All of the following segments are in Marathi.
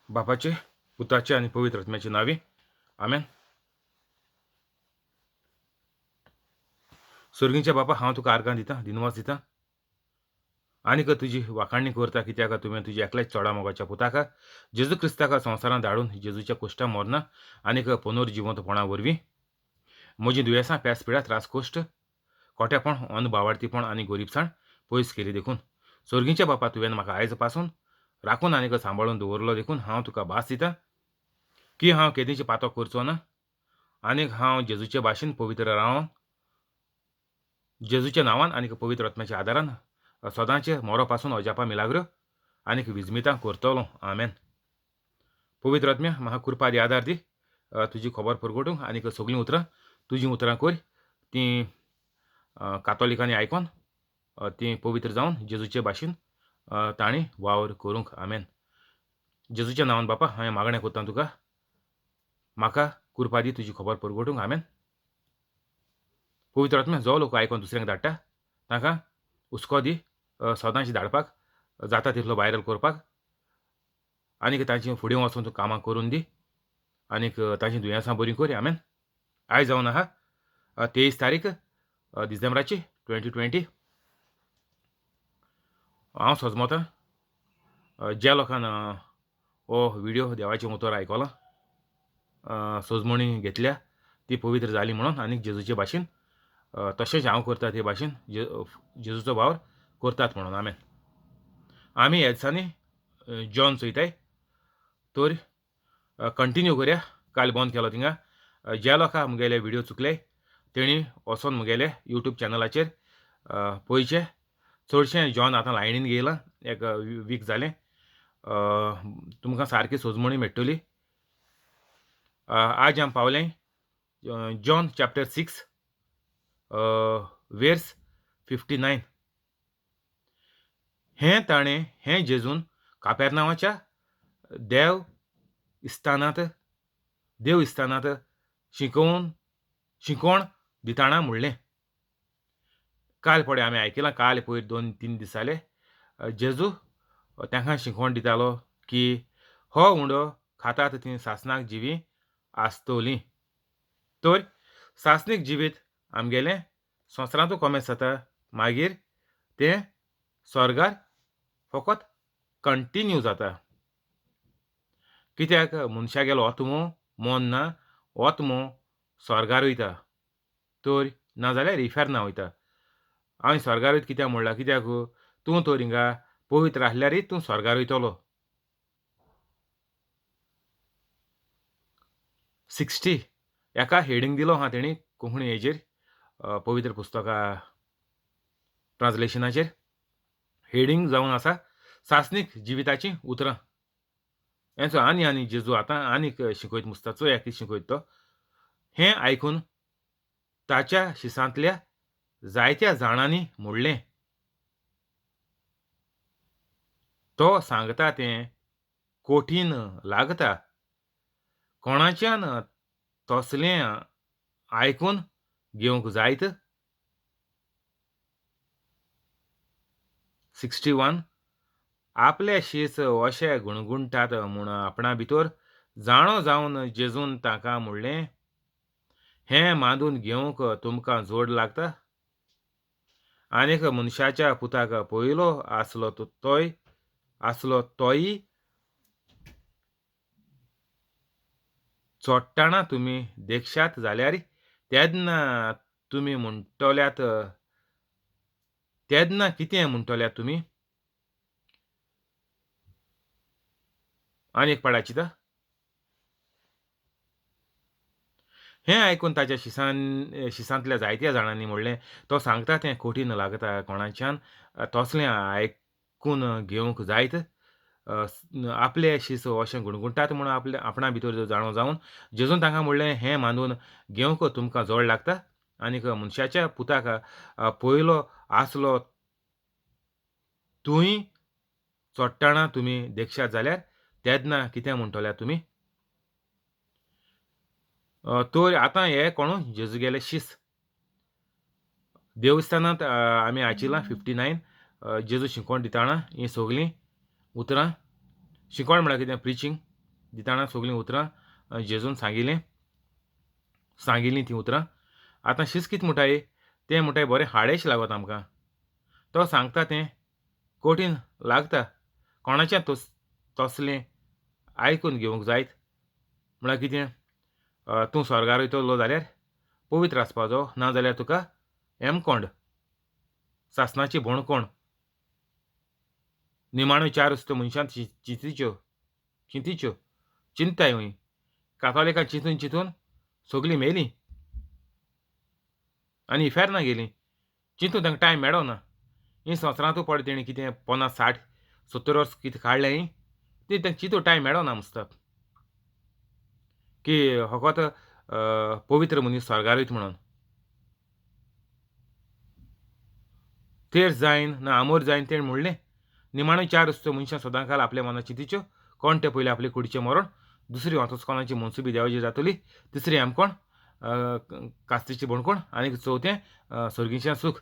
बापाचे, पुताचे आणि पवित्र आत्म्याचे नावे आमेन. स्वर्गीच्या बापा, हांव तुका आर्गां दिता, दिनवास दिता आनीक तुजी वाखाणणी करता, कित्याक तुवें तुज्या एकल्याच चोडा मोगाच्या पुताक जेजू क्रिस्ताक संवसारांत धाडून जेजूच्या कोश्टा मरणा आनीक पुनर्जिवंतपणा वरवीं म्हजीं दुयेंसां, प्यासपिडा, त्रास, कोश्ट, खोटेपण, अनभावार्थीपण आनी गरीबसाण पयस केली देखून स्वर्गीच्या बापा, तुवें म्हाका आयज पासून राखून आनीक सांबाळून दवरलो देखून हांव तुका भास दितां की हांव केदींची पातो करचो ना आनीक हांव जेजूचे भाशेन पवित्र रावन जेजूच्या नांवान आनीक पवित्र आत्म्याच्या आदारान सदांचे मोरो पासून अजापा मिलाग्रो आनीक विजमितां करतलो. आमेन. पवित्र आत्म्या, म्हाका कृपा दी, आदार दी, तुजी खबर परगटूंक आनीक सगळीं उतरां तुजीं उतरां कोर, तीं कातोलिकांनी आयकोन तीं पवित्र जावन जेजूचे भाशेन तांणी वावर करूंक. आमेन. जेजूच्या नांवान बापा हांवें मागणें कोत्तां तुका, म्हाका कृपा दी तुजी खबर परगटूंक. आमेन. पवित्र आत्म्या, जो लोक आयकोन दुसऱ्यांक धाडटा ताका हुस्को दी, सदांची धाडपाक, जाता तितलो वायरल करपाक आनीक तांची फुडें वचून तूं कामां करून दी आनीक तांचीं दुयेंसां बरीं कर. आमेन. आयज जावन आहा 23 तारीख डिसेंबराची 2020. हांव सोजमोतां ज्या लोकान हो व्हिडिओ देवाचें उतर आयकलां, सोजमणी घेतल्या ती पवित्र जाली म्हणून आनीक जेजूचे भाशेन तशेंच हांव करता ते भाशेन जेजूचो वावर करतात म्हणून. आमेन. आमी ह्या दिसांनी जॉन चयताय तर कंटिन्यू करया. काल बंद केलो थिंगा. ज्या लोकांक मुगेले व्हिडिओ चुकले तेणी वचोन मुगेले यूट्यूब चॅनलाचेर पळयचे. चडशे जॉन आतां लायणीन घेयलां, एक वीक जालें. तुमकां सारकी सोजमणी मेळटली. आज आमी पावलें जॉन चॅप्टर 6 वर्स 59. हें जेजून कापेरनावाच्या देव इस्तानांत शिकोवण दिताना म्हणलें. काल पळय आमी आयकलां, काल पयर 2-3 दीस जाले जेजू तांकां शिकोवण दितालो की हो उंडो खातात तीं सासणाक जिवीं आसतलीं. तर सासणीक जिवीत आमगेलें संवसारांतूय कोमेस जाता, मागीर तें स्वर्गार फकत कंटिन्यू जाता. कित्याक मनशागेलो आत्मो मोन ना, आत्मो स्वर्गार वयता, तर नाजाल्यार इफेर्ना वयता. हांवें स्वर्गार वयता कित्याक म्हणलां, कित्याक तूं तर हिंगा पवित्र आसल्यारय तूं स्वर्गार वयतलो. 60 हेका हेडींग दिलो आहा तेणी कोंकणी हेजेर, पवित्र पुस्तका ट्रान्सलेशनाचेर. हेडींग जावन आसा सासणीक जिविताचीं उतरां. हेंचो आनी जेजू आतां आनीक शिकयता मुस्ता. चोया कितें शिकयता तो. हें आयकून ताच्या शिसांतल्या जायत्या जाणांनी म्हणलें, तो सांगता तें कोठीन लागता. कोणाच्यान तसलें आयकून घेवंक जायत. 61 आपले शीस अशे गुणगुणटात म्हूण आपणा भितर जाणो जावन जेजून ताका म्हणलें, हें मांडून घेवंक तुमकां जोड लागता. आनीक मनशाच्या पुताक पयलो आसलो तोय चोडटाणा तुमी देखशात जाल्यार तेन्ना तुमी म्हणटल्यात, तेन्ना कितें म्हणटल्यात तुमी. आनी एक पाडाचिता. हें आयकून ताच्या शिसांतल्या जायत्या जाणांनी म्हणलें, तो सांगता तें कोठीन लागता. कोणाच्यान तसलें आयकून घेवंक जायत. आपले शीस अशें गुणगुणटात म्हूण आपणा भितर जाणो जावन जेजून तांकां म्हणलें, हें मांडून घेवंक तुमकां जोड लागता. आनीक मनशाच्या पुताक पयलो आसलो तूंय चोडटाणा तुमी देखशात जाल्यार तेन्ना कितें म्हणटल्यात तुमी. तर आतां हे कोणू जेजूगेले शीस. देवस्थानांत आमी आयचिलां 59. जेजू शिकोवण दिताना हीं सगलीं उतरां. शिकोवण म्हळ्यार कितें? प्रिचींग. दिताना सगळीं उतरां जेजून सांगिल्लीं तीं उतरां. आतां शिस्त कितें म्हणटाय तें म्हणटाय बरें हाडेश लागोत आमकां. तो सांगता तें कठीण लागता. कोणाचें तसलें आयकून घेवंक जायत. म्हळ्यार कितें तूं स्वर्गार वयतलो जाल्यार पवित्र आसपाचो, नाजाल्यार तुका हेमकोंड, सासणाची भोणकोण, निमाण्यो 4 वस्तू मनशान चिंतीच्यो, चिंत्ताय हूंय. कातोलिकां चिंतून सगळीं मेलीं आनी इफेरना गेलीं. चिंतून तांकां टायम मेळो ना. हीं संवसारांतू पड तेणीं कितें 50, 60, 70 वर्स कितें काडल्याय ती तांकां चिंतूंक टायम मेळो ना मुस्ताक. की फकत पवित्र मनीस स्वर्गार वयता म्हणोन. तेर जायन ना आमोर जायन तेणें म्हणलें, निमाण्यो 4 वस्तू मनशां सदांकाल आपल्या मनांत चिंतीच्यो. कोण ते पयलीं आपले कुडीचें मरण, दुसरी वचोस कोणाची मनसुबी देवाची जातली, तिसरी हेमकोण, कास्तीची भोणकोण आनी चवथें सर्गीचें सूख.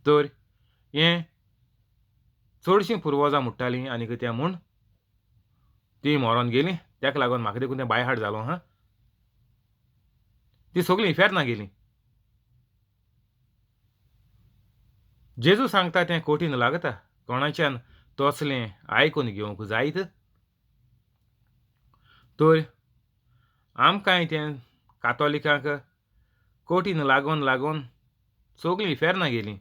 तर हें चडशीं पुर्वजां म्हणटालीं आनीक तें म्हूण तीं मरोन गेलीं. तेका लागोन म्हाका देखून तें बाय हार्ट जालो हां. तीं सगळीं इफेरना गेलीं. जेजू सांगता तें कठीण लागता. कोणाच्यान तसलें आयकून घेवंक जायत. तर आमकांय तें कातोलिकांक कठीण लागोन सगळीं इफेरना गेलीं.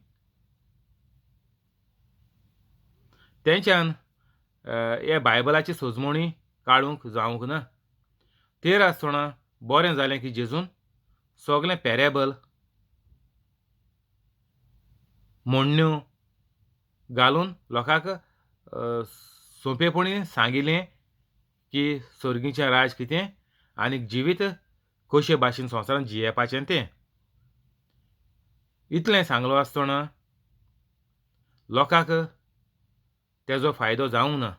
तेंच्यान हे बायबलाची सोजमणी काडूंक जावंक ना. तेर आसतना बरें जालें की जेजून सगळें पॅरेबल, म्हणण्यो घालून लोकांक सोंपेपणी सांगिल्लें की सर्गीचें राज कितें आनीक जिवीत कशे भाशेन संवसारांत जियेवपाचें तें. इतलें सांगलो आसतना लोकांक तेजो फायदो जावंक ना.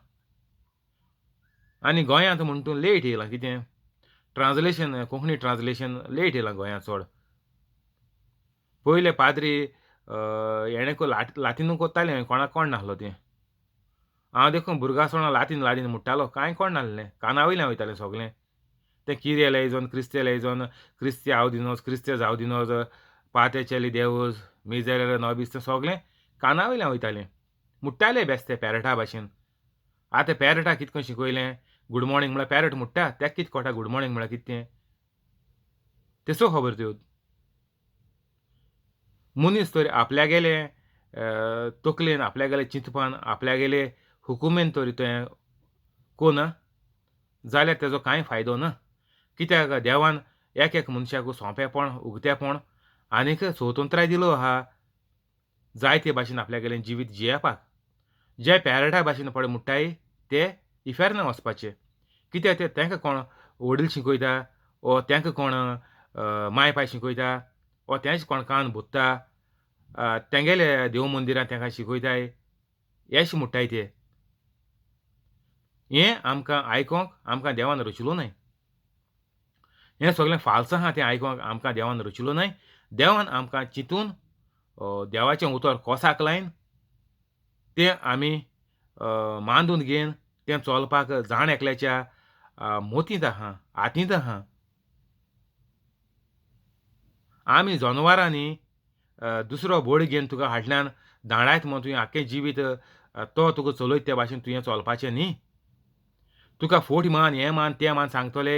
आनी गोंयांत म्हणटून लेट येयलां कितें ट्रान्सलेशन, कोंकणी ट्रान्सलेशन लेट येयलां गोंयांत चड. पयले पाद्री हेणें लातीन कोत्तालें कोणाक कोण नाहलो तें. हांव देखून भुरगो आसतना लातीन म्हणटालो कांय कोण नाहलें. काना वयल्यान वयतालें सगळें. तें कितें लेजोन, क्रिस्ते लेजोन, क्रिस्ते आंवदिनोस, क्रिस्ते जावदिनोस, पातेचेली देवूस, मिजेरेरे नॉबिस तें सगळें काना वयल्यान वयतालें. म्हणटाले बेस्ते पॅरटा भाशेन. आतां पॅरटाक कितें करून शिकयलें, गूड मॉर्निंग म्हळ्यार पॅरट म्हणटा, तेका कितें कळटा गूड मॉर्निंग म्हळ्यार कितें तें. तेसो खबर त्यो. मनीस तर आपल्यागेले तकलेन, आपल्यागेले चिंतपान, आपल्यागेले हुकुमेन तर तें कोना जाल्यार तेजो कांय फायदो ना. कित्याक देवान एक मनशाक सोंपेपण, उक्तेपण आनीक स्वतंत्राय दिलो आहा जायते भाशेन आपल्यागेलें जिवीत जियेवपाक. जे पॅरटा भाशेन पळय म्हणटाय ते इफेरना वचपाचे. कित्याक तेंकां कोण वडील शिकयता, वो तेंकां कोण माय पाय शिकयता, वो तेंच कोण कान भोत्ता, तेंगेले देव मंदिरांत तेंकां शिकयताय, अशें म्हणटाय ते. हें आमकां आयकोंक आमकां देवान रचिलो न्हय. हें सगळें फाल्स आहा तें आयकोंक आमकां देवान रचिलो न्हय. देवान आमकां चिंतून देवाचें उतर कोसाक लायन तें आमी मांडून घेवन तें चोलपाक जाण एकल्याच्या मोतींत आहा, हातींत आहा. आमी जनवारांनी दुसरो बळी घेवन तुका फाटल्यान धाडायत म्हूण तुवें आख्खें जिवीत तो तुका चलयता ते भाशेन तुवें चलपाचें न्ही. तुका फोट मान, हें मान, तें मान सांगतले.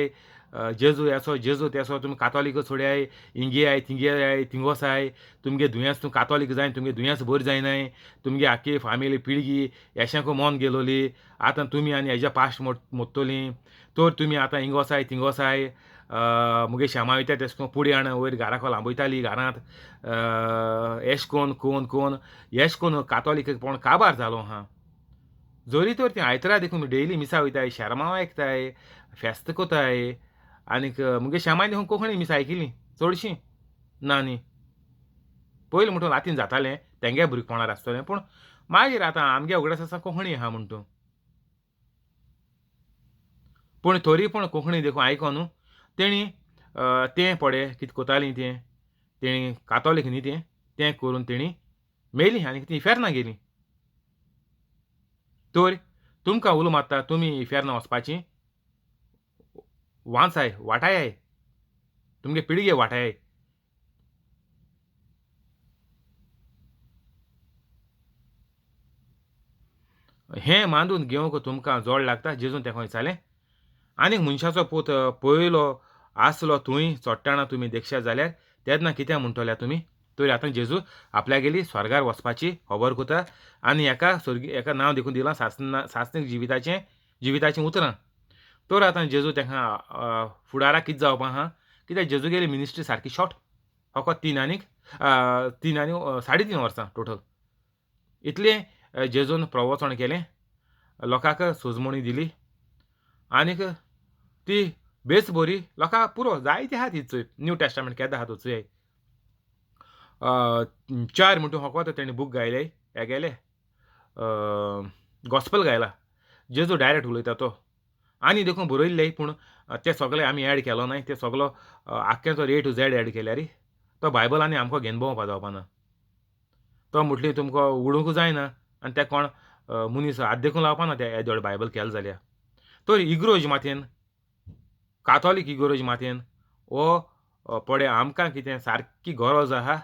जेजू एसो, जेजू तेसो, तुमी कातोलीक सोड्याय, हिंगे आय, थिंग वसाय, तुमगे दुयेंस तूं कातोलीक जायन तुमगे दुयेंस बरी जायनाय, तुमगे आख्खी फामिली पिळगी एशेंको मोन गेलोली. आतां तुमी आनी हेज्या पास्ट मोडटलीं. तर तुमी आतां हिंग वसाय, थिंग वसाय. मुगे श्यामा वयता तेश कोन्न पुडी हाडून वयर घाराको लांबयतालीं घरांत. एश कोन्न एश कोन्न कातोलीकपण काबार जालो आहा. जोरी तर तीं आयतारा देखून डेली मिसा वयताय, शर्मांव आयकताय, फेस्त कोताय. आनीक मुगे श्यामाय देखून कोंकणी मिसा आयकिलीं चडशीं ना न्ही. पयलीं म्हणटून लातीन जातालें तेंगे भुरगेपणार आसतलें, पूण मागीर आतां आमगे उगडास आसा कोंकणी आहा म्हणटून. पूण तरी पूण कोंकणी देखून आयकोन तेणी तें पळय कितें कोतालीं तें, तेणी कातोलीक न्ही तें करून तेणी मेलीं आनीक तीं इफेरना गेलीं. तर तुमकां उलो मारता तुमी फेर्न वचपाची वांसाय वाटाय तुमगे पिळगे वाटाय हें मांडून घेवंक तुमकां जोड लागता जेजून तेका विचारलें आनीक मनशाचो पूत पळयलो आसलो थंय चोडटाणा तुमी देखशात जाल्यार तेन्ना कित्याक म्हणटल्या तुमी तर आतां जेजू आपल्यागेली स्वर्गार वचपाची खबर कोता आनी एका नांव देखून दिलां सासणीक जिविताचें उतरां तर आतां जेजू तेका फुडाराक कितें जावपा आहा कित्याक जेजूगेली मिनिस्ट्री सारकी शॉर्ट फकत 3 आनी 3.5 वर्सां टोटल इतलें जेजून प्रवचन केलें लोकांक सोजमणी दिली आनीक ती बेस बरी लोकां पुरो जायते आहा ती चोय न्यू टेस्टामेंट केन्ना आहा तो चोय 4 म्हणटू फकत तेणें बूक गायले हे गेले गॉस्पल गायला जेजू डायरेक्ट उलयता तो आनी देखून बरयल्ले पूण ते सगळे आमी ऍड केलो नाय ते सगळो आख्खेचो A to Z ऍड केल्यार तो बायबल आनी आमकां घेवन भोंवपा जावपाना तो म्हटली तुमकां उडोवंक जायना आनी ते कोण मनीस हात देखून लावपाना ते येदोळ बायबल केलो जाल्यार तर इग्रोज माथयेन काथॉलीक इग्रोज माथयेन हो पडे आमकां कितें सारकी गरज आहा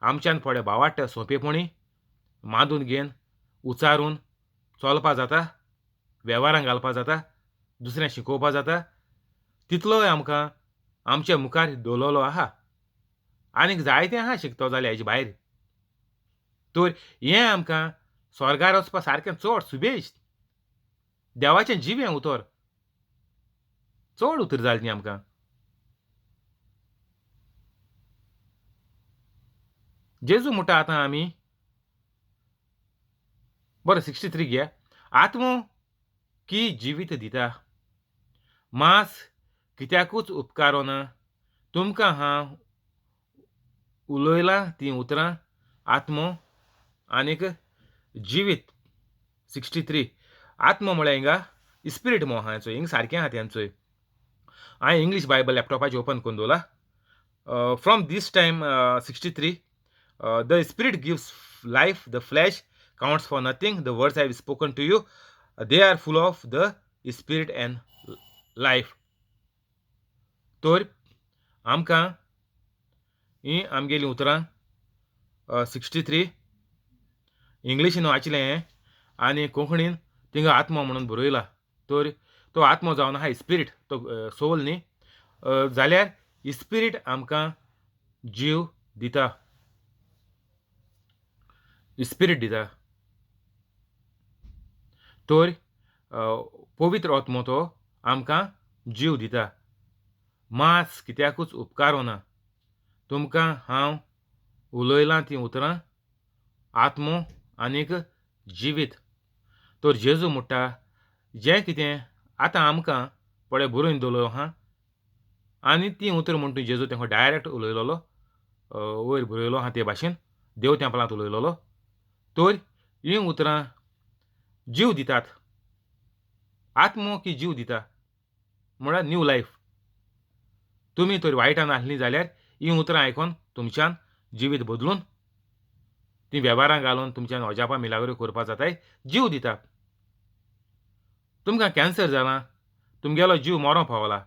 आमच्यान पडे भावाट सोंपेपणी मांडून घेवन उचारून चलपा जाता वेव्हारांत घालपा जाता दुसऱ्यांक शिकोवपा जाता तितलोय आमकां आमच्या मुखार दवरलेलो आहा आनीक जायतें आहा शिकतो जाल्यार हेजे भायर तर हें आमकां स्वर्गार वचपा सारकें चड सुबेज देवाचें जीव हें उतर चड उतर जालें न्ही आमकां जेजू म्हणटा आतां आमी बरें 63 घे आत्मो की जिवीत दिता मांस कित्याकूच उपकारो ना तुमकां हांव उलयलां तीं उतरां आत्मो आनीक जिवीत 63 आत्मो म्हळ्यार हिंगा इस्पिरीट मो आहा चोय हिंग सारकें आहा तेंचोय हांवें इंग्लीश बायबल लॅपटॉपाचेर ओपन करून दवरला from this time 63 the spirit gives life the flesh counts for nothing the words I have spoken to you they are full of the spirit and life तर आमकां ही आमगेलीं उतरां 63 इंग्लिशीन वाचलें आनी कोंकणीन थिंगा आत्मो म्हणून बरयला तर तो आत्मो जावन आहा स्पिरीट तो सोल न्ही जाल्यार स्पिरीट आमकां जीव दिता स्पिरीट दिता तर पवित्र आत्मो तो आमकां जीव दिता मांस कित्याकूच उपकारो ना तुमकां हांव उलयलां तीं उतरां आत्मो आनीक जिवीत तर जेजू म्हणटा जें कितें आतां आमकां पळय बरोवन दवरलो आहा आनी तीं उतर म्हण तूं जेजू तेका डायरेक्ट उलयलोलो वयर बरयलो आहा ते भाशेन देव तेंपलांत उलयलोलो तर हीं उतरां जीव दितात आत्मो की जीव दिता म्हळ्यार न्यू लायफ तुमी तर वायटान आसलीं जाल्यार हीं उतरां आयकोन तुमच्यान जिवीत बदलून ती वेव्हारांत घालून तुमच्यान अजापा मिलाग्रो करपा जाताय जीव दिता तुमकां कॅन्सर जालां तुमगेलो जीव मरो पावला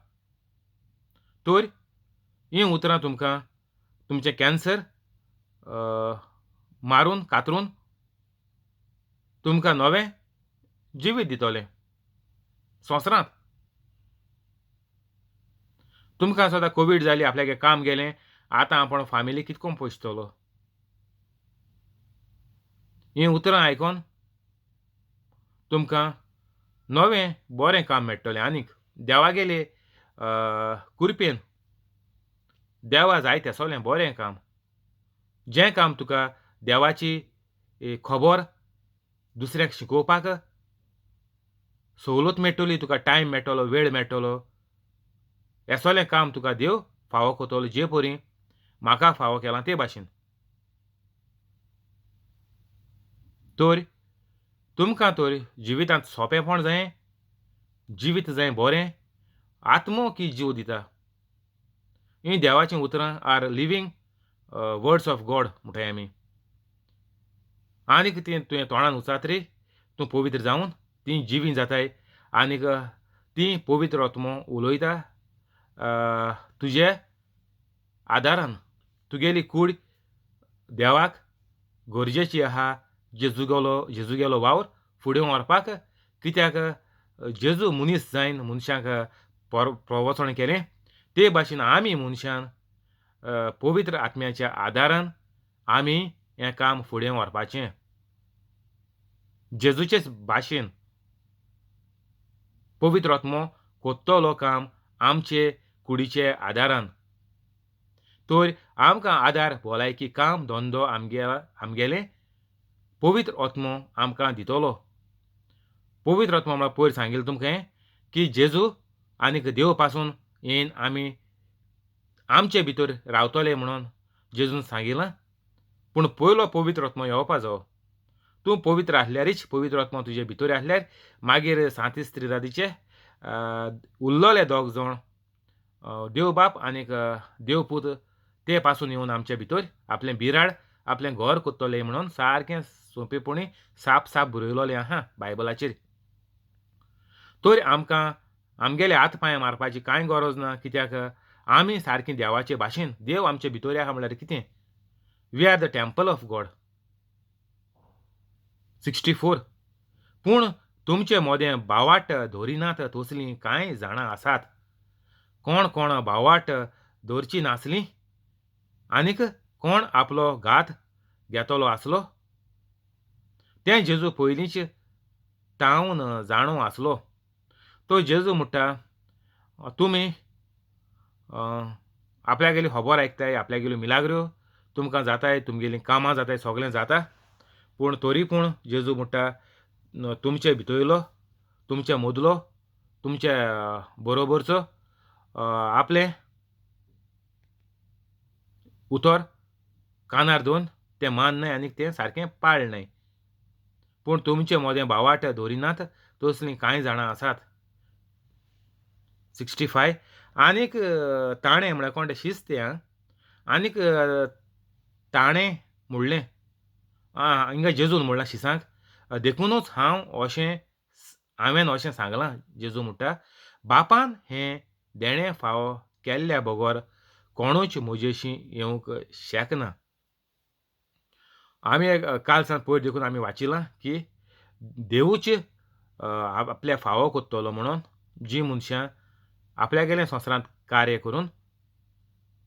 तर हीं उतरां तुमकां तुमचें कॅन्सर मारून कातरून तुमकां नवें जिवीत दितलें संवसारांत तुमकां सदां कोवीड जाली आपल्यागे काम गेलें आतां आपण फामिली कितको पोसतलो हीं उतरां आयकोन तुमकां नवें बरें काम मेळटलें आनीक देवागेले कृपेन देवा जाय तेसोलें बरें काम जें काम तुका देवाची खबर दुसऱ्याक शिकोवपाक सवलत मेळटली तुका टायम मेळटलो वेळ मेळटलो हेसोलें काम तुका देव फावो कोतलो जे परी म्हाका फावो केलां ते भाशेन तर तुमकां तर जिवितांत सोंपेपण जायें जिवीत जायें बरें आत्मो की जीव दिता हीं देवाचीं उतरां are living words of God म्हणटाय आमी आनीक तें तुवें तोंडान उचात रे तूं पवित्र जावन ती जिवीं जाताय आनीक ती पवित्र आत्मो उलयता तुजे आदारान तुगेली कूड देवाक गरजेची आहा जेजू गेलो वावर फुडें व्हरपाक कित्याक जेजू मनीस जायन मनशाक प्रवचन केलें ते भाशेन आमी मनशान पवित्र आत्म्याच्या आदारान आमी हें काम फुडें व्हरपाचें जेजूचे भाशेन पवित्र आत्मो कोत्तलो काम आमचे कुडीचे आदारान तर आमकां आदार भलायकी काम धंदो आमगेलें पवित्र आत्मो आमकां दितलो पवित्र आत्मा म्हळ्यार पयर सांगिल्लें तुमकां की जेजू आनीक देव पासून येवन आमी आमचे भितर रावतले म्हणून जेजून सांगिलां पूण पयलो पवित्र आत्मो येवपा जायो तूं पवित्र आसल्यारच पवित्र आत्मा तुजे भितर आसल्यार मागीर सांतीस त्रिरादीचे उरलोले दोग जाण देव बाप आनीक देव पूत ते पासून येवन आमचे भितर आपलें बिराड आपलें घर कोत्तले म्हणून सारकें सोंपेपणी साप बरयलोलें आहा बायबलाचेर तर आमकां आमगेले हात पांय मारपाची कांय गरज ना कित्याक आमी सारकीं देवाचे भाशेन देव आमचे भितर आहा म्हळ्यार कितें we are the temple of God 64 पूण तुमचे मोदें भावाट धरिनात तसलीं कांय जाणां आसात कोण भावाट धरची नासलीं आनीक कोण आपलो घात घेतलो आसलो तें जेजू पयलींच तावन जाणो आसलो तो जेजू म्हणटा तुमी आपल्यागेली खबर आयकताय आपल्यागेल्यो मिलाग्र्यो तुमकां जाताय तुमगेलीं कामां जाताय सगळें जाता पूण तरी पूण जेजू म्हणटा तुमचे भितरलो तुमचे मदलो तुमच्या बरोबरचो आपलें उतर कानार दोवन तें माननाय आनीक तें सारकें पाळनाय पूण तुमचे मोदें भावाट धरिनात तसलीं कांय जाणां आसात 65 आनीक ताणें म्हळ्यार कोण शिस्त आनीक ताणें म्हणलें हिंगा जेजून म्हणलां शिसांक देखूनच हांवें अशें सांगलां जेजू म्हणटा बापान हें देणें फावो केल्ल्या बगर कोणूच म्हजेशी येवंक शकना आमी काल सांग पयर देखून आमी वाचिलां की देवूच आपल्या फावो कोत्तलो म्हणून जीं मनशां आपल्यागेलें संवसारांत कार्य करून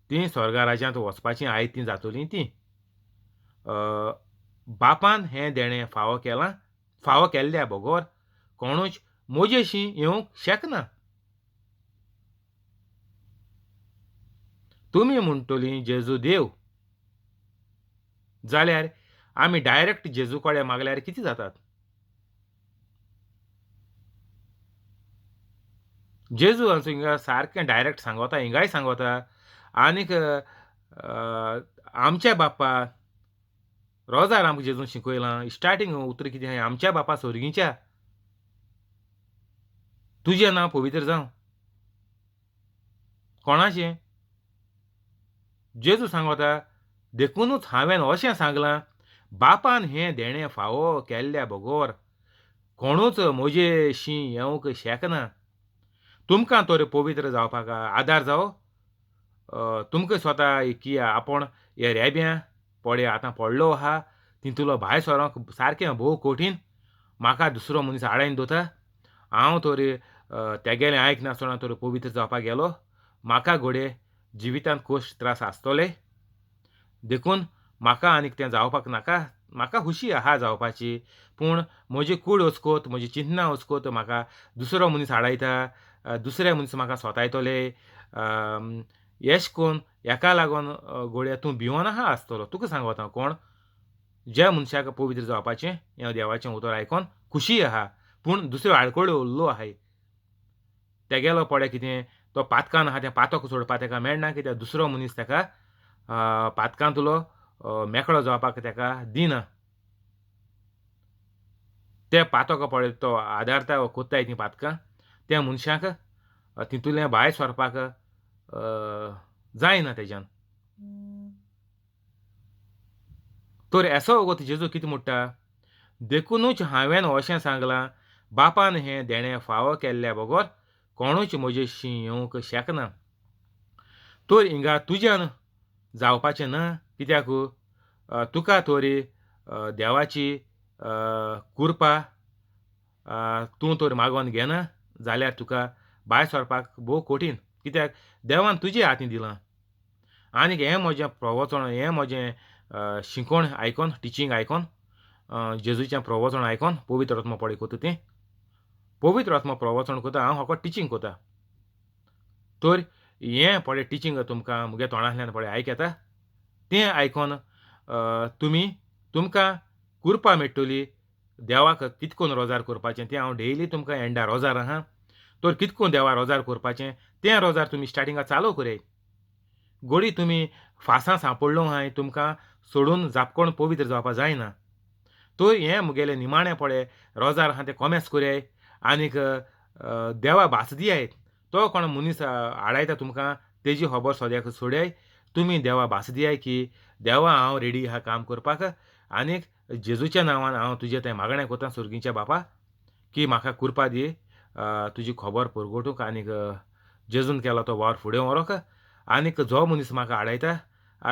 तीं स्वर्गा राज्यांत वचपाचीं आयज तीं जातलीं तीं बापान हें देणें फावो केल्ल्या बगर कोणूच म्हजेशी येवंक शकना तुमी म्हणटलीं जेजू देव जाल्यार आमी डायरेक्ट जेजू कडेन मागल्यार कितें जातात जेजू हांचो हिंगा सारकें डायरेक्ट सांगता हिंगाय सांगता आनीक आमच्या बापा रोजार आमकां जेजून शिकयलां स्टार्टींग उतर कितें आहा आमच्या बापा सर्गीच्या तुजें नांव पवित्र जावं कोणाचें जेजू सांगता देखूनच हांवें अशें सांगलां बापान हें देणें फावो केल्ल्या बगर कोणूच म्हजेशी येवंक शकना तुमकां तर पवित्र जावपाक आदार जावो तुमकां स्वता की आपूण हे रेब्यां पडे आतां पडलो आहा तितूंतलो भायर सरोंक सारकें भोव कठीण म्हाका दुसरो मनीस आडायन दवरता हांव तर तेगेलें आयकनासतना तर पवित्र जावपाक गेलो म्हाका घोडये जिवितांत कश्ट त्रास आसतले देखून म्हाका आनीक तें जावपाक नाका म्हाका खुशी आहा जावपाची पूण म्हजी कूड वचकोत म्हजी चिंतनां वचकोत म्हाका दुसरो मनीस आडायता दुसरे मनीस म्हाका सोतायतले येश कोन्न हेका लागून घोड्या तूं भिवोन आहा आसतलो तुका सांगता कोण ज्या मनशाक पवित्र जावपाचें हें देवाचें उतर आयकोन खुशी आहा पूण दुसऱ्यो आडखळ्यो उरल्यो आहाय तेगेलो पडे कितें तो पातकान आहा तें पातक सोडपा तेका मेळना कित्याक दुसरो मनीस तेका पातकांतलो मेकळो जावपाक तेका दिना ते पातक पडे तो आदारता कोत्ताय तीं पातकां त्या मनशाक तितूंतलें भायर सरपाक जायना तेज्यान तर एसो वगत जेजू कितें म्हणटा देखूनच हांवें अशें सांगलां, बापान हें देणें फावो केल्ल्या बगर कोणूच म्हजेशी येवंक शकना. तर हिंगा तुज्यान जावपाचें ना, कित्याक तुका तोरी देवाची कृपा तूं तर मागोन घेना जाल्यार तुका भायर सरपाक भोव कठीण. कित्याक देवान तुजे हातीन दिलां. आनीक हें म्हजें प्रवचन, हें म्हजें शिकोण आयकोन, टिचींग आयकोन, जेजूचें प्रवचन आयकोन पवित्र आत्मा पळय कोता तें. पवित्र आत्मा प्रवचन कोता, हांव फकत टिचींग कोता. तर हें पळय टिचींग तुमकां मुगे तोंडांतल्यान पळय आयकता, तें आयकोन तुमकां कृपा मेळटली. देवाक कितें करून रोजार करपाचें तें हांव डेली तुमकां एंडा रोजार आहा. तर कितें करून देवा रोजार करपाचें तें रोजार तुमी स्टार्टिंगा चालू कराय. घोडी तुमी फासां सांपडलो हाय, तुमकां सोडून जापकोण पवित्र जावपा जायना. तर हें मुगेलें निमाणें पळय रोजार आहा तें कोमेस कोराय. आनीक देवा भास दियाय. तो कोण मनीस आडायता तुमकां तेजी खबर सोद्याक सोड्याय. तुमी देवा भास दियाय की देवा हांव रेडी आहा काम करपाक. आनीक जेजूच्या नांवान हांव तुजें तें मागणें कोतां सुर्गीच्या बापा की म्हाका कृपा दी तुजी खबर परगटूंक आनीक जेजून केलो तो वावर फुडें व्हरोंक. आनीक जो मनीस म्हाका आडायता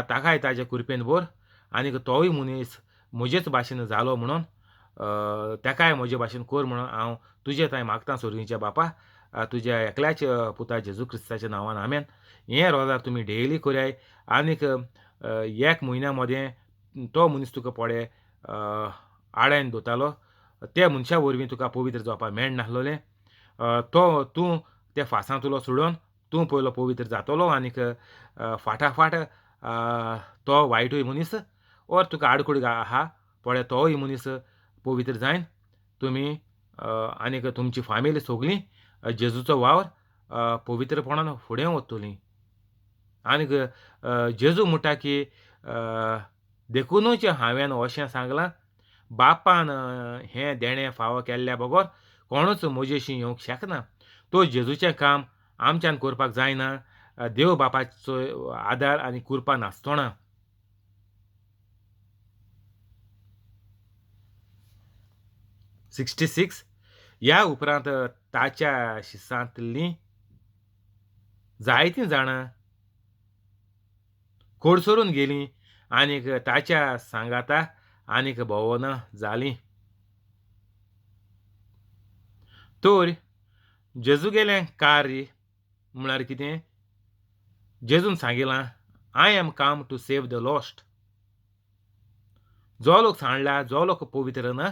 ताकाय ताजे कृपेन भर. आनीक तोय मनीस म्हजेच भाशेन जालो म्हणून ताकाय म्हजे भाशेन कर म्हणून हांव तुजे थंय मागतां सुर्गीच्या बापा. तुज्या एकल्याच पुता जेजू क्रिस्ताच्या नांवान आमेन. हें रोजार तुमी डेली कोराय. आनीक 1 म्हयन्या मदें तो मनीस तुका पळय आडायन दवरतालो, त्या मनशा वरवीं तुका पवित्र जावपाक मेळनासलोलें. तूं त्या फासांतलो सोडून तूं पयलो पवित्र जातलो. आनीक फाटाफाट तो वायटूय मनीस ओर तुका आडकूड आहा पळय तोय मनीस पवित्र जायन तुमी आनीक तुमची फामील सगळीं जेजूचो वावर पवित्रपणान फुडें व्हरतलीं. आनीक जेजू म्हणटा की देखूनच हांवें अशें सांगलां, बापान हें देणें फावो केल्ल्या बगर कोणूच म्हजेशी येवंक शकना. तो जेजूचें काम आमच्यान करपाक जायना देव बापाचो आदार आनी कृपा नासतना. 66 ह्या उपरांत ताच्या शिसांतलीं जायतीं जाणां कोडसरून गेलीं आनीक ताच्या सांगाता आनीक भोवना जालीं. तर जेजूगेलें कार्य म्हळ्यार कितें? जेजून सांगिलां, I am come to save the lost. जो लोक सांडला, जो लोक पवित्र ना,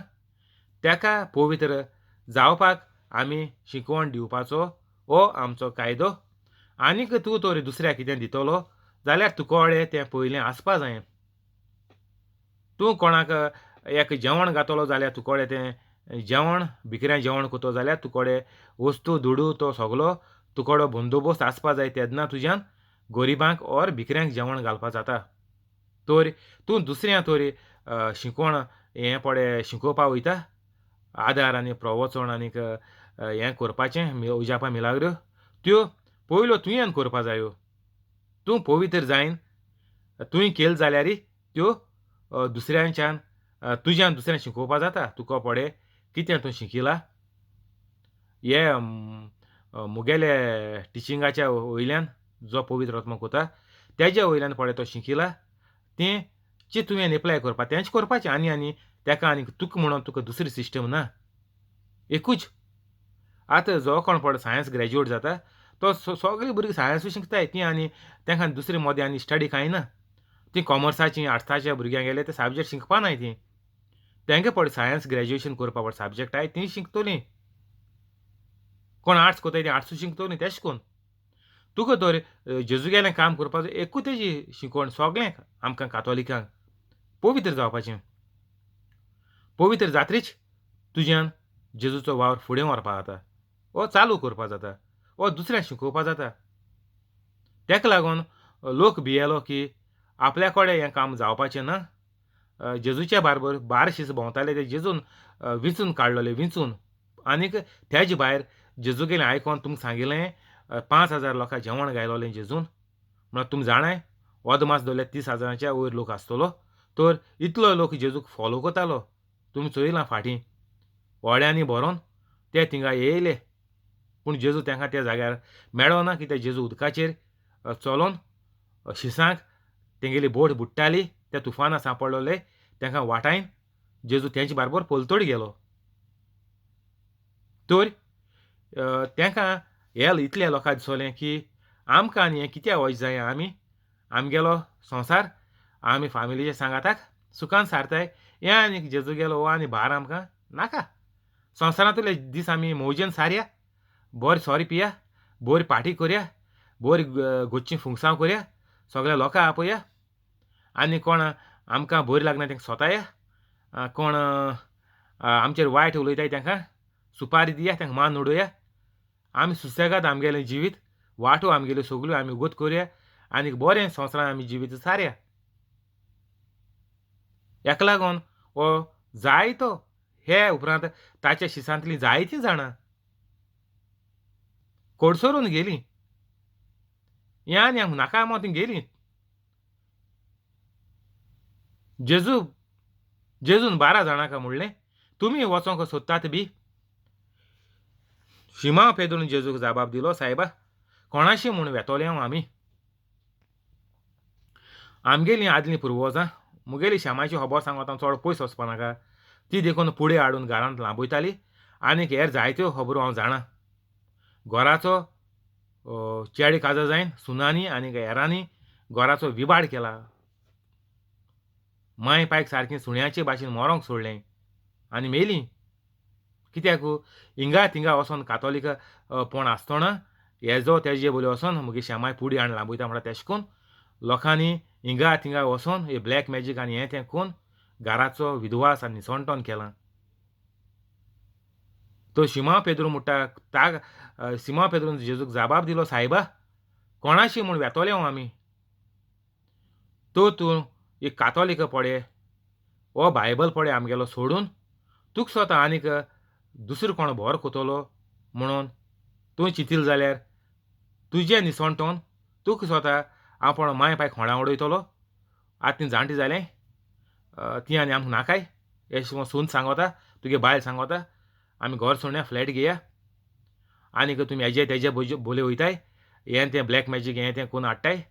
ताका पवित्र जावपाक आमी शिकवण दिवपाचो हो आमचो कायदो. आनीक तूं तर दुसऱ्याक कितें दितलो जाल्यार तुका कडेन तें पयलें आसपा जायें. तूं कोणाक एक जेवण घातलो जाल्यार तुका कडेन तें जेवण भिकऱ्यां जेवण कोतो जाल्यार तुका कडेन वस्तू दुडू तो सगलो तुका कडेन बंदोबस्त आसपा जाय. तेन्ना तुज्यान गरिबांक ओर भिकऱ्यांक जेवण घालपा जाता. तर तूं दुसऱ्या तरी शिकवण हें पळय शिकोवपा वयता, आदार आनी प्रवचन आनीक हें करपाचें उजापा मिलाग्र्यो त्यो पयल्यो तुवें करपा जायो. तूं पवित्र जायन तुवें केल जाल्यार त्यो दुसऱ्यांच्यान तुज्यान दुसऱ्यांक शिकोवपा जाता. तुका पळय कितें तूं शिकिला हे मुगेले टिचिंगाच्या वयल्यान जो पवित्र आत्मा कोता तेज्या वयल्यान पळय तो शिकिला तें जें तुवें एप्लाय करपा तेंच करपाचें. आनी तेका आनीक तुका म्हणून तुका दुसरी सिस्टम ना, एकूच. आतां जो कोण पळय सायन्स ग्रॅज्युएट जाता तो सगळीं भुरगीं सायन्सूय शिकताय तीं आनी तेंकां दुसरी मदें आनी स्टडी कांय ना. तीं कॉमर्साचीं आर्ट्साच्या भुरग्यांक गेले ते सब्जेक्ट शिकपानाय तीं. तेंगे पळय सायन्स ग्रॅज्युएशन करपा पळय सब्जेक्ट आहाय तीं शिकतलीं. कोण आर्ट्स कोताय तीं आर्ट्सूय शिकतलीं तेश कोन्न. तुका तर जेजूगेलें काम करपाचो एकूच तेजी शिकवण सगळ्यांक आमकां कातोलिकांक पवित्र जावपाचें. पवित्र जातरीच तुज्यान जेजूचो वावर फुडें व्हरपा जाता, वो चालू करपा जाता, वो दुसऱ्यांक शिकोवपा जाता. तेका लागून लोक भियेलो की आपल्या कडेन हें काम जावपाचें ना. जेजूच्या बारबर 12 दीस भोंवताले ते जेजून विंचून काडलोले विंचून. आनीक तेजे भायर जेजूगेलें आयकोन तुमकां सांगिल्लें 5,000 लोकांक जेवण घायलोलें जेजून. म्हळ्यार तुमी जाणाय अदमास धरल्यार 30,000च्या वयर लोक आसतलो. तर इतलो लोक जेजूक फॉलो कोतालो. तुमी चोयलां फाटीं व्हड्यांनी भरोवन ते थिंगा येयले, पूण जेजू तांकां त्या जाग्यार मेळ्ळो ना, कित्याक जेजू उदकाचेर चलोन शिसांक तेंगेली बोट बुडटाली, त्या तुफानां सांपडलोले तांकां वाटायन जेजू तेंचे बाराबर पलतडी गेलो. तर तांकां हे इतल्या लोकांक दिसोलें की आमकां आनी हें कित्याक वच जाय, आमगेलो संवसार आमी फामिलीचे सांगाताक सुखान सारताय, हें आनी जेजू गेलो हो आनी भार आमकां नाका. संवसारांतले दीस आमी मौजेन सारया, बरें सोरे पिया, बरी पार्टी करया, बरी घोच्चीं फुंगसांव करया, सगळ्या लोकांक आपया, आनी कोण आमकां बरी लागना तांकां सोताया, कोण आमचेर वायट उलयताय तांकां सुपारी दिया, तांकां मान उडोवया. आमी सुसेगाद आमगेलें जिवीत वाटो आमगेल्यो सगळ्यो आमी उगोत करया आनी बरें संवसारान आमी जिवीत सारया. हेका लागोन हो जायतो हे उपरांत ताच्या शिसांतलीं जायतीं जाणां कोडसोरून गेलीं. हें आनी आमकां नाका म्हूण तीं गेलीं. जेजून 12 जाणांक म्हणलें, तुमी वचोंक सोदतात बी? शिमां पेद्रून जेजूक जाबाब दिलो, सायबा, कोणाशी म्हूण वेतोले हांव आमी? आमगेलीं आदलीं पुर्वजां मुगेली श्यामाची खबर सांगोता चड पयस वचपा नाका, ती देखून फुडें हाडून घरांत लांबयताली. आनीक हेर जायत्यो खबरो हांव जाणा. घराचो चेडे काजार जायन सुनांनी आनीक हेरांनी घराचो विबाड केला. माय पायक सारकीं सुण्याचे भाशेन मरोंक सोडलें आनी मेलीं. कित्याक हिंगा थिंगा वचोन कातोलीक पण आसतना हेजो तेजे बोले वचोन मुगे श्यामाय फुडें हाडून लांबयता म्हणटा तेशें कोन्न लोकांनी हिंगा थिंगा वचोन हे ब्लॅक मॅजीक आनी हें तें कोन्न घराचो विध्वास आनी निसणटोन केलां. तो शिमां पेद्रू म्हणटा ताक शिमां पेद्रून जेजूक जाबाब दिलो, सायबा, कोणाशी म्हूण वेतोले हांव आमी? तूं एक कातोलीक पडे हो बायबल पडे आमगेलो सोडून तुका स्वता आनीक दुसरो कोण भोर कोतलो म्हणून तूं चिंतिल जाल्यार तुजें निसणटोन तुका स्वता आपण माय पायक खोंडा उडयतलो. आतां तीं जाणटी जालें, तीं आनी आमकां नाकाय. अशें सून सांगोता, तुगे बायल सांगोता, आमी घर सोडया, फ्लॅट घेया, आनीक तुमी हेजे तेजे बोले वयताय, हें तें ब्लॅक मॅजीक हें तें कोन्न हाडटाय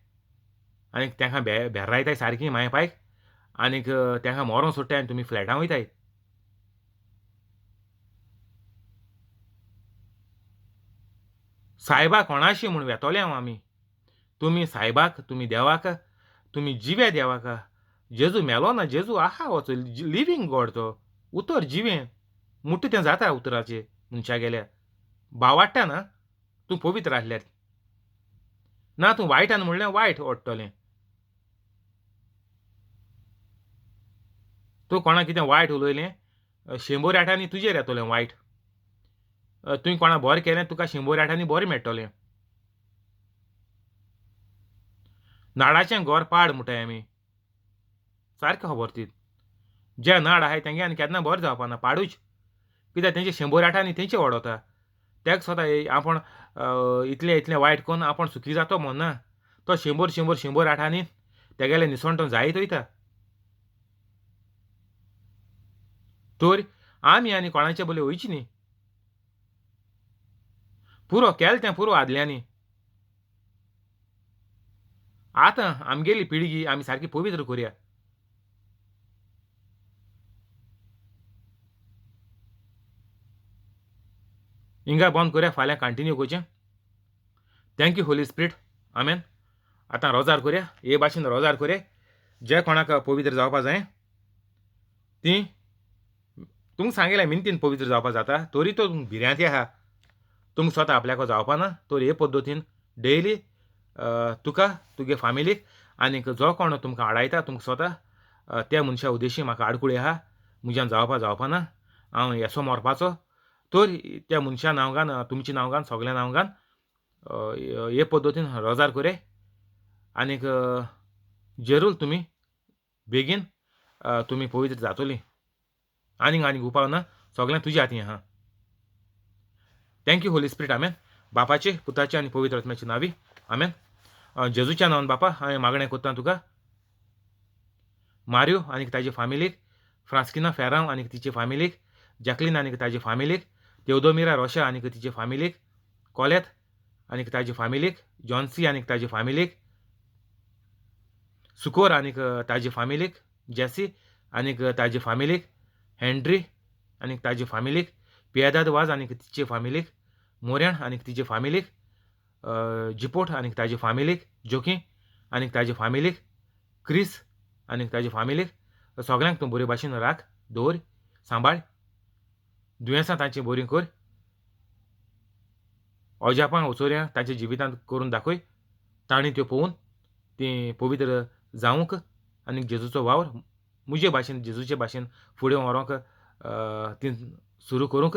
आनीक तांकां भेरायताय सारकीं माय पायक, आनीक तांकां मोरोन सोडटाय आनी तुमी फ्लॅटां वयताय. सायबा, कोणाशी म्हूण वेतोले हांव आमी? तुमी सायबाक, तुमी देवाक, तुमी जिवे देवाक. जेजू मेलो ना, जेजू आहा वचो लिवींग गॉड, तो उतर जिवें मुट्टा तें जाता उतराचें मनशा गेल्यार. भाव वाडटा ना तूं पवित्र आसल्यार, ना तूं वायटान म्हणलें वायट ओडटलें. तूं कोणाक कितें वायट उलयलें 100 आठांनी तुजेर येतोलें वायट. तुवें कोणा बरें केलें तुका 100 आठांनी बरें मेळटलें. नाडाचें घर पाड म्हणटाय आमी, सारकें खबर ती. जे नाड आहाय तेंगे आनी केन्ना बरें जावपा ना, पाडूच. कित्याक तेंचे 100 आठांनी तेंचे वडोता. तेका स्वता आपण इतलें वायट कोन्न आपण सुखी जातो म्हणना. तो 100 आठांनी तेगेलें निसणटोन जायत वयता. तर आमी आनी कोणाचे बोले वयची न्ही. पुरो केलें तें पुरो आदल्यांनी. आतां आमगेली पिळगी आमी सारकी पवित्र करया. हिंगा बंद करया, फाल्यां कंटिन्यू करचें. Thank you Holy Spirit. आमेन. आतां रोजार करया, हे भाशेन रोजार करया. जे कोणाक पवित्र जावपा जाय तीं तुमकां सांगलें मिनतीन पवित्र जावपा जाता, तरी तो भिऱ्यांती आहा, तुमकां स्वता आपल्याक जावपा ना. तर हे पद्दतीन डेली तुका, तुगे फामिलीक आनीक जो कोण तुमकां आडायता तुमकां स्वता त्या मनशा उद्देशी म्हाका आडकुळी आहा, म्हज्यान जावपा ना, हांव येसो मरपाचो. तर त्या मनशा नांवान, तुमच्या नांवान, सगळ्या नांवान हे पद्दतीन रोजार करया. आनीक जरूर तुमी बेगीन तुमी पवित्र जातलीं. आनीक उपाव ना, सगळें तुज्या हातीन आहा. Thank you Holy Spirit. आमेन. बापाचे, पुताचे आनी पवित्र आत्म्याचे नांवी. आमेन. जेजूच्या नांवान बापा हांवें मागणें कोत्तां तुका, मारियो आनीक ताजे फामिलीक फ्रांस्किना फेरांव आनी तिचे फामिलीक, जॅकलीन आनी ताजे फामिलीक, तेवदोमिरा रोशा आनी तिचे फामिलीक, कॉलेथ आनी ताजे फामिलीक, जॉन्सी आनी ताजे फामिलीक, सुकोर आनी ताजे फामिलीक, जॅसी आनी ताजे फामिलीक, हेनरी आनी ताजे फामिलीक, पियेदाद वाज आनी तिचे फामिलीक, मोऱ्यान आनी तिचे फामिलीक, जिपोट आनी ताजे फामिलीक, जोकी आनी ताजे फामिलीक, क्रिस आनी ताजे फामिलीक, सगळ्यांक तूं बरे भाशेन राख, दवर, सांबाळ, दुयेंसां तांची बरी कर, अजापां ओचोऱ्यां तांच्या जिवितांत करून दाखय, तांणी त्यो पळोवन ती पवित्र जावंक आनी जेजूचो वावर मुजे भाशेन जेजूचे भाशेन फुडें व्हरोंक ती सुरू करूंक,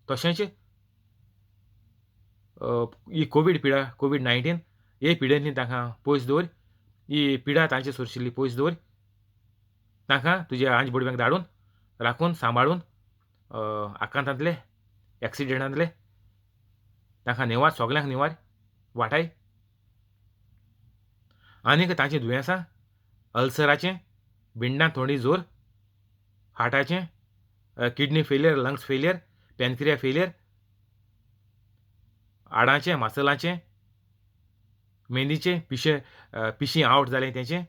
तशेंच ही कोवीड पिडा कोवीड-19 हे पिडेंतली तांकां पयस दवर, ही पिडा तांचे सुरशिल्ली पयस दवर, तांकां तुज्या आंज बडव्यांक धाडून राखून सांबाळून आकांतांतले एक्सिडेंटांतले तांकां निवार सगल्यांक निवार वाटाय आनीक तांचीं दुयेंसां अल्सराचें, भिंडांत थोडी जोर, हार्टाचें, kidney failure, lungs failure, pancreas failure, आडाचें, मासलाचें, मेंदीचें, पिशी आवट जालें तेचें,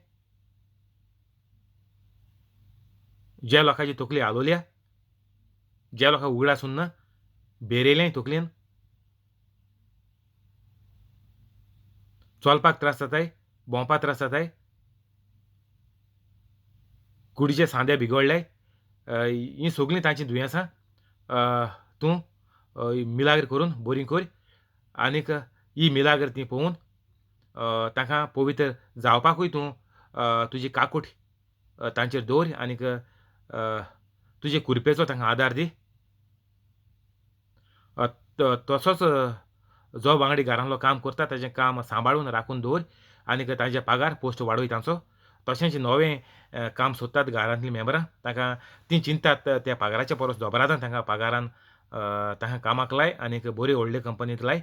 ज्या लोकांची तकली आलोल्या, ज्या लोकांक उगडास उरना, बेरेलें तकलेन, चलपाक त्रास जाताय, भोंवपाक त्रास जाताय, कुडीचे सांदे बिगडल्याय, हीं सगलीं तांचीं दुयेंसां तूं मिलाग्र करून बरीं कर आनीक ही मिलाग्र ती पळोवन तांकां पवित्र जावपाकूय तूं तुजी काकूट तांचेर दवर आनीक तुजे कुरपेचो तांकां आदार दी. तसोच जो वांगडी घरांतलो काम करता ताजें काम सांबाळून राखून दवर आनीक तांचे पागार पोस्ट वाडय तांचो. तशेंच नवें काम सोदतात घरांतलीं मेंबरां तांकां तीं चिंततात त्या पगाराच्या परस दोबरादान तांकां पगारान तांकां कामाक लाय आनीक बरे व्हडले कंपनींत लाय.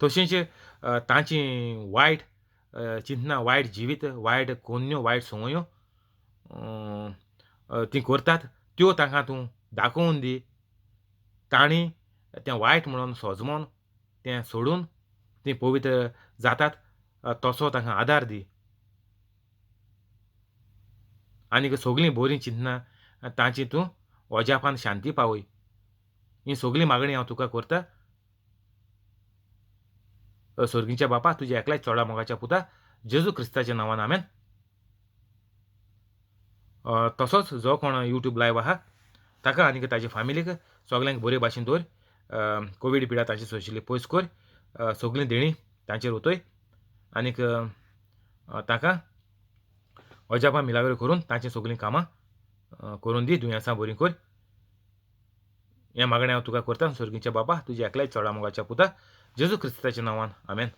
तशेंच तांचीं वायट चिंतना, वायट जिवीत, वायट कोन्यो, वायट संवयो तीं करतात त्यो तांकां तूं दाखोवन दी. तांणी तें वायट म्हणून सोजमोन तें सोडून तीं पवित्र जातात तसो तांकां आदार दी. आनीक सगलीं बरीं चिंतना तांची तूं अजापान शांती पावय. ही सगळी मागणी हांव तुका करतां. सर्गीच्या बापा तुज्या एकल्याच चोडा मोगाच्या पुता जेजू क्रिस्ताच्या नांवान आमेन. तसोच जो कोण यूट्यूब लायव्ह आहा ताका आनीक ताचे फॅमिलीक सगल्यांक बरे भाशेन दवर. कोवीड पिडा तांची सोशिल्ली पयस कर. सगलीं देणी तांचेर उतय आनीक ताका अजापां मिलाग्र करून तांची सगलीं कामां करून दी. दुयेंसां बरीं कर. हें मागणें हांव तुका करतां सर्गीच्या बापा तुज्या एकल्याच चोडा मोगाच्या पुता जेजू क्रिस्ताच्या नांवान आमेन.